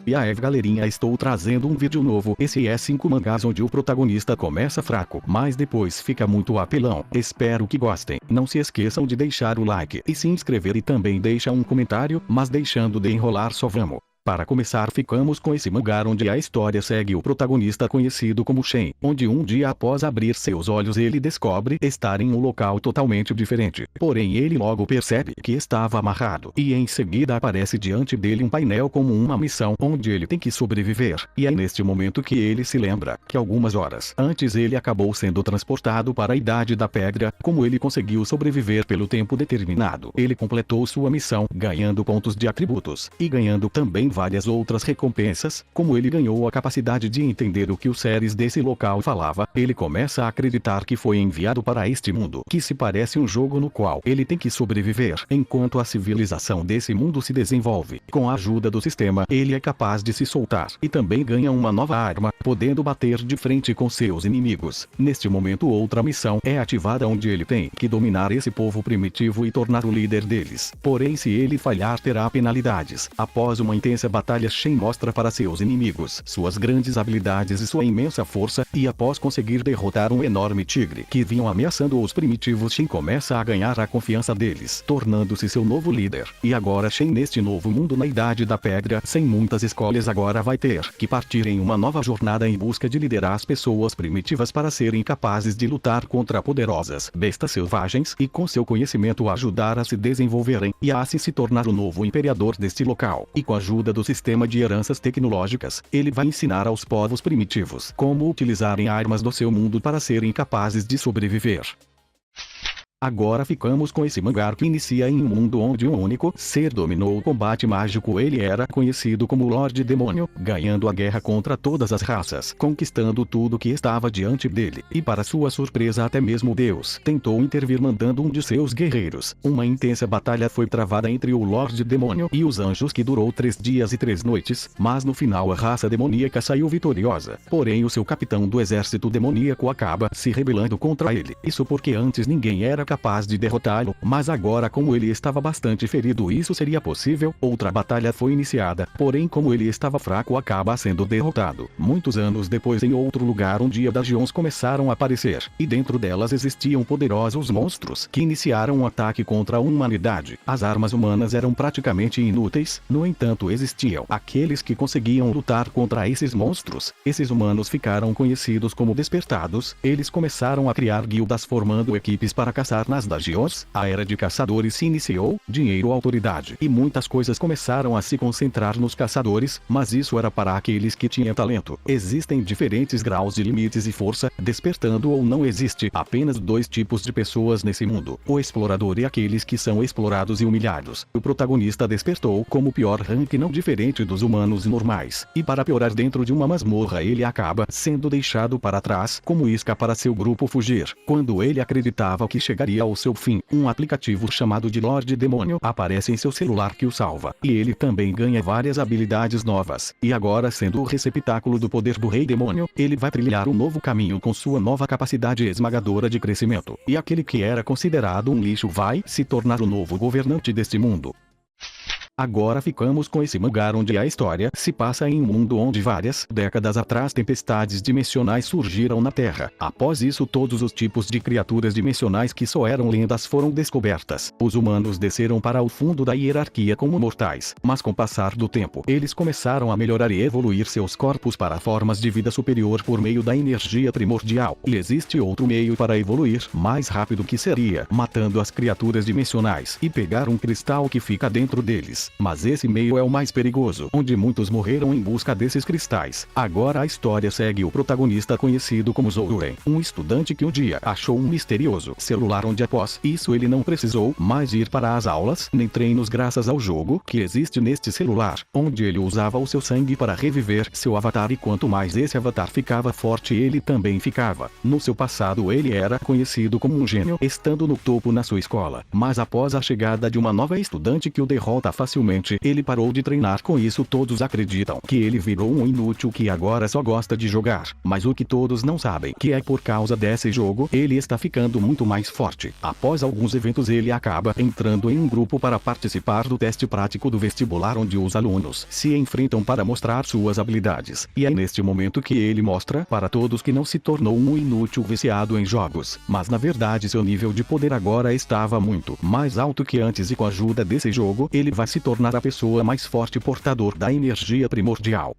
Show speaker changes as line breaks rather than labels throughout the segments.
E aí galerinha, estou trazendo um vídeo novo. Esse é 5 mangás onde o protagonista começa fraco, mas depois fica muito apelão. Espero que gostem. Não se esqueçam de deixar o like e se inscrever e também deixa um comentário, mas deixando de enrolar só vamos. Para começar, ficamos com esse mangá onde a história segue o protagonista conhecido como Shen, onde um dia após abrir seus olhos ele descobre estar em um local totalmente diferente. Porém ele logo percebe que estava amarrado, e em seguida aparece diante dele um painel como uma missão onde ele tem que sobreviver. E é neste momento que ele se lembra que algumas horas antes ele acabou sendo transportado para a Idade da Pedra. Como ele conseguiu sobreviver pelo tempo determinado, ele completou sua missão, ganhando pontos de atributos, e ganhando também várias outras recompensas. Como ele ganhou a capacidade de entender o que os seres desse local falava, ele começa a acreditar que foi enviado para este mundo, que se parece um jogo no qual ele tem que sobreviver, enquanto a civilização desse mundo se desenvolve. Com a ajuda do sistema, ele é capaz de se soltar, e também ganha uma nova arma, podendo bater de frente com seus inimigos. Neste momento outra missão é ativada onde ele tem que dominar esse povo primitivo e tornar o líder deles. Porém se ele falhar terá penalidades. Após uma intensa batalha, Shen mostra para seus inimigos suas grandes habilidades e sua imensa força, e após conseguir derrotar um enorme tigre que vinham ameaçando os primitivos, Shen começa a ganhar a confiança deles, tornando-se seu novo líder. E agora Shen, neste novo mundo na Idade da Pedra, sem muitas escolhas, agora vai ter que partir em uma nova jornada em busca de liderar as pessoas primitivas para serem capazes de lutar contra poderosas bestas selvagens, e com seu conhecimento ajudar a se desenvolverem, e a assim se tornar o novo imperador deste local. E com a ajuda do sistema de heranças tecnológicas, ele vai ensinar aos povos primitivos como utilizarem armas do seu mundo para serem capazes de sobreviver. Agora ficamos com esse mangá que inicia em um mundo onde um único ser dominou o combate mágico. Ele era conhecido como Lorde Demônio, ganhando a guerra contra todas as raças, conquistando tudo que estava diante dele. E para sua surpresa até mesmo Deus tentou intervir mandando um de seus guerreiros. Uma intensa batalha foi travada entre o Lorde Demônio e os anjos que durou 3 dias e 3 noites, mas no final a raça demoníaca saiu vitoriosa. Porém o seu capitão do exército demoníaco acaba se rebelando contra ele. Isso porque antes ninguém era capaz de derrotá-lo, mas agora como ele estava bastante ferido isso seria possível. Outra batalha foi iniciada, porém como ele estava fraco acaba sendo derrotado. Muitos anos depois, em outro lugar, um dia Dagions começaram a aparecer, e dentro delas existiam poderosos monstros que iniciaram um ataque contra a humanidade. As armas humanas eram praticamente inúteis, no entanto existiam aqueles que conseguiam lutar contra esses monstros. Esses humanos ficaram conhecidos como Despertados. Eles começaram a criar guildas formando equipes para caçar nas Dagions. A era de caçadores se iniciou, dinheiro, autoridade e muitas coisas começaram a se concentrar nos caçadores, mas isso era para aqueles que tinham talento. Existem diferentes graus de limites e força, despertando ou não existe apenas 2 tipos de pessoas nesse mundo: o explorador e aqueles que são explorados e humilhados. O protagonista despertou como o pior rank, não diferente dos humanos normais, e para piorar, dentro de uma masmorra ele acaba sendo deixado para trás como isca para seu grupo fugir. Quando ele acreditava que chegaria ao seu fim, um aplicativo chamado de Lorde Demônio aparece em seu celular que o salva, e ele também ganha várias habilidades novas. E agora, sendo o receptáculo do poder do Rei Demônio, ele vai trilhar um novo caminho com sua nova capacidade esmagadora de crescimento, e aquele que era considerado um lixo vai se tornar o novo governante deste mundo. Agora ficamos com esse mangá onde a história se passa em um mundo onde várias décadas atrás tempestades dimensionais surgiram na Terra. Após isso todos os tipos de criaturas dimensionais que só eram lendas foram descobertas. Os humanos desceram para o fundo da hierarquia como mortais, mas com o passar do tempo eles começaram a melhorar e evoluir seus corpos para formas de vida superior por meio da energia primordial. E existe outro meio para evoluir mais rápido, que seria matando as criaturas dimensionais e pegar um cristal que fica dentro deles. Mas esse meio é o mais perigoso, onde muitos morreram em busca desses cristais. Agora a história segue o protagonista conhecido como Zouren, um estudante que um dia achou um misterioso celular onde após isso ele não precisou mais ir para as aulas nem treinos graças ao jogo que existe neste celular, onde ele usava o seu sangue para reviver seu avatar, e quanto mais esse avatar ficava forte ele também ficava. No seu passado ele era conhecido como um gênio, estando no topo na sua escola, mas após a chegada de uma nova estudante que o derrota facilmente facilmente. Ele parou de treinar, com isso todos acreditam que ele virou um inútil que agora só gosta de jogar. Mas o que todos não sabem que é por causa desse jogo, ele está ficando muito mais forte. Após alguns eventos ele acaba entrando em um grupo para participar do teste prático do vestibular, onde os alunos se enfrentam para mostrar suas habilidades. E é neste momento que ele mostra para todos que não se tornou um inútil viciado em jogos, mas na verdade seu nível de poder agora estava muito mais alto que antes, e com a ajuda desse jogo ele vai se tornar a pessoa mais forte portador da energia primordial.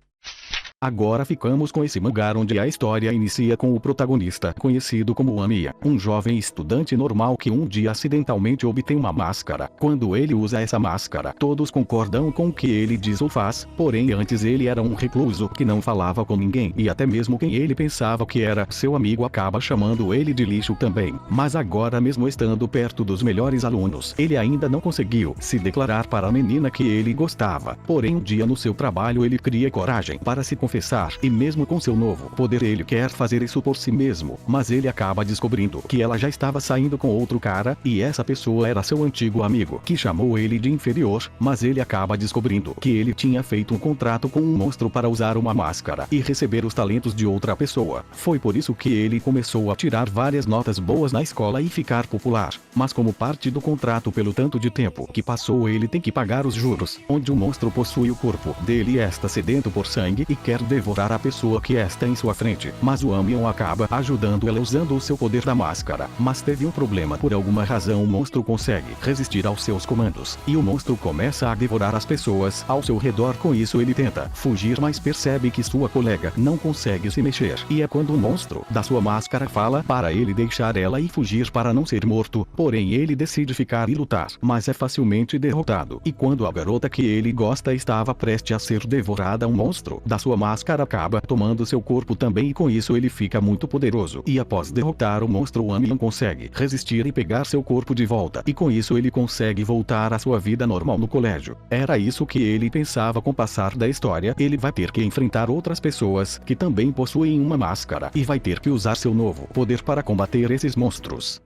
Agora ficamos com esse mangá onde a história inicia com o protagonista, conhecido como Amiya, um jovem estudante normal que um dia acidentalmente obtém uma máscara. Quando ele usa essa máscara, todos concordam com o que ele diz ou faz, porém antes ele era um recluso que não falava com ninguém, e até mesmo quem ele pensava que era seu amigo acaba chamando ele de lixo também. Mas agora, mesmo estando perto dos melhores alunos, ele ainda não conseguiu se declarar para a menina que ele gostava. Porém um dia no seu trabalho ele cria coragem para se confessar, e mesmo com seu novo poder ele quer fazer isso por si mesmo, mas ele acaba descobrindo que ela já estava saindo com outro cara, e essa pessoa era seu antigo amigo, que chamou ele de inferior, mas ele acaba descobrindo que ele tinha feito um contrato com um monstro para usar uma máscara e receber os talentos de outra pessoa. Foi por isso que ele começou a tirar várias notas boas na escola e ficar popular, mas como parte do contrato, pelo tanto de tempo que passou, ele tem que pagar os juros, onde o monstro possui o corpo dele e está sedento por sangue e quer devorar a pessoa que está em sua frente, mas o Amiya acaba ajudando ela usando o seu poder da máscara. Mas teve um problema: por alguma razão o monstro consegue resistir aos seus comandos, e o monstro começa a devorar as pessoas ao seu redor. Com isso ele tenta fugir, mas percebe que sua colega não consegue se mexer, e é quando o monstro da sua máscara fala para ele deixar ela e fugir para não ser morto. Porém ele decide ficar e lutar, mas é facilmente derrotado, e quando a garota que ele gosta estava prestes a ser devorada, um monstro da sua máscara acaba tomando seu corpo também, e com isso ele fica muito poderoso, e após derrotar o monstro, o Amiya consegue resistir e pegar seu corpo de volta, e com isso ele consegue voltar à sua vida normal no colégio. Era isso que ele pensava. Com o passar da história ele vai ter que enfrentar outras pessoas que também possuem uma máscara, e vai ter que usar seu novo poder para combater esses monstros.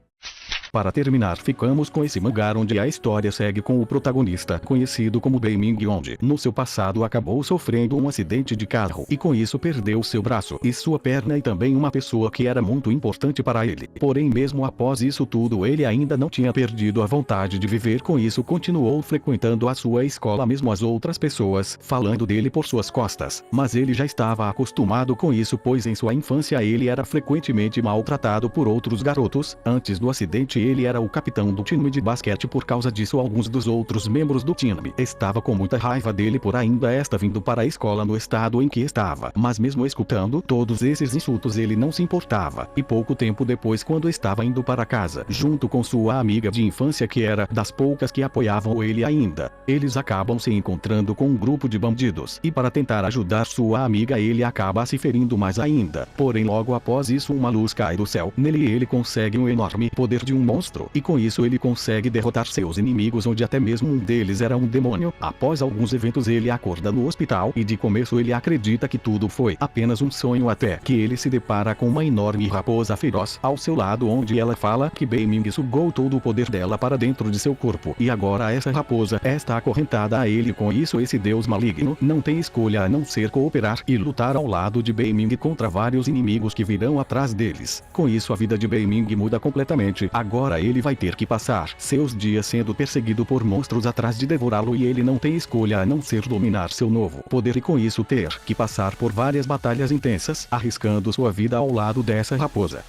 Para terminar, ficamos com esse mangá onde a história segue com o protagonista, conhecido como Beiming, onde no seu passado acabou sofrendo um acidente de carro, e com isso perdeu seu braço e sua perna, e também uma pessoa que era muito importante para ele. Porém mesmo após isso tudo ele ainda não tinha perdido a vontade de viver, com isso continuou frequentando a sua escola, mesmo as outras pessoas falando dele por suas costas, mas ele já estava acostumado com isso, pois em sua infância ele era frequentemente maltratado por outros garotos. Antes do acidente ele era o capitão do time de basquete, por causa disso alguns dos outros membros do time estava com muita raiva dele por ainda estar vindo para a escola no estado em que estava, mas mesmo escutando todos esses insultos ele não se importava, e pouco tempo depois, quando estava indo para casa junto com sua amiga de infância, que era das poucas que apoiavam ele ainda, eles acabam se encontrando com um grupo de bandidos, e para tentar ajudar sua amiga ele acaba se ferindo mais ainda. Porém logo após isso uma luz cai do céu nele, e ele consegue um enorme poder de um monstro, e com isso ele consegue derrotar seus inimigos, onde até mesmo um deles era um demônio. Após alguns eventos ele acorda no hospital, e de começo ele acredita que tudo foi apenas um sonho, até que ele se depara com uma enorme raposa feroz ao seu lado, onde ela fala que Beiming sugou todo o poder dela para dentro de seu corpo, e agora essa raposa está acorrentada a ele. Com isso esse deus maligno não tem escolha a não ser cooperar e lutar ao lado de Beiming contra vários inimigos que virão atrás deles. Com isso a vida de Beiming muda completamente. Agora ele vai ter que passar seus dias sendo perseguido por monstros atrás de devorá-lo, e ele não tem escolha a não ser dominar seu novo poder, e com isso ter que passar por várias batalhas intensas, arriscando sua vida ao lado dessa raposa.